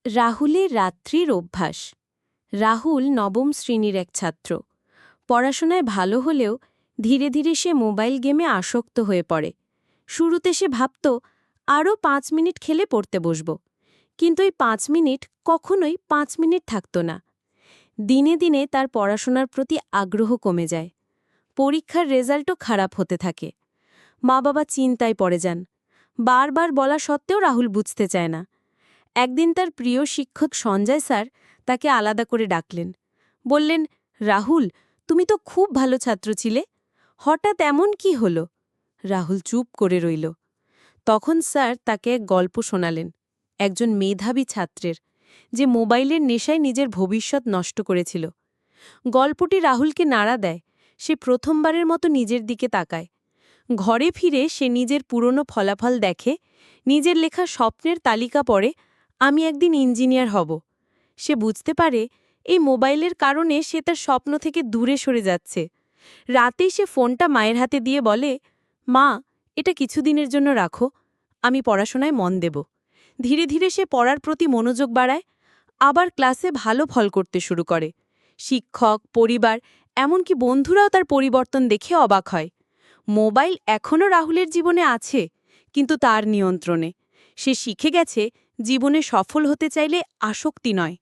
রাহুলের রাত্রির অভ্যাস। রাহুল নবম শ্রেণীর এক ছাত্র। পড়াশোনায় ভালো হলেও ধীরে ধীরে সে মোবাইল গেমে আসক্ত হয়ে পড়ে। শুরুতে সে ভাবত আরও 5 মিনিট খেলে পড়তে বসব, কিন্তু এই 5 মিনিট কখনোই 5 মিনিট থাকত না। দিনে দিনে তার পড়াশোনার প্রতি আগ্রহ কমে যায়। পরীক্ষার রেজাল্টও খারাপ হতে থাকে। মা বাবা চিন্তায় পড়ে যান। বারবার বলা সত্ত্বেও রাহুল বুঝতে চায় না। একদিন তার প্রিয় শিক্ষক সঞ্জয় স্যার তাকে আলাদা করে ডাকলেন। বললেন, রাহুল, তুমি তো খুব ভালো ছাত্র ছিলে, হঠাৎ এমন কি হলো? রাহুল চুপ করে রইল। তখন স্যার তাকে এক গল্প শোনালেন, একজন মেধাবী ছাত্রের, যে মোবাইলের নেশায় নিজের ভবিষ্যৎ নষ্ট করেছিল। গল্পটি রাহুলকে নাড়া দেয়। সে প্রথমবারের মতো নিজের দিকে তাকায়। ঘরে ফিরে সে নিজের পুরনো ফলাফল দেখে, নিজের লেখা স্বপ্নের তালিকা পড়ে, আমি একদিন ইঞ্জিনিয়ার হব। সে বুঝতে পারে এই মোবাইলের কারণে সে তার স্বপ্ন থেকে দূরে সরে যাচ্ছে। রাতেই সে ফোনটা মায়ের হাতে দিয়ে বলে, মা, এটা কিছুদিনের জন্য রাখো, আমি পড়াশোনায় মন দেব। ধীরে ধীরে সে পড়ার প্রতি মনোযোগ বাড়ায়, আবার ক্লাসে ভালো ফল করতে শুরু করে। শিক্ষক, পরিবার, এমনকি বন্ধুরাও তার পরিবর্তন দেখে অবাক হয়। মোবাইল এখনও রাহুলের জীবনে আছে, কিন্তু তার নিয়ন্ত্রণে। সে শিখে গেছে জীবনে সফল হতে চাইলে আসক্তি নয়,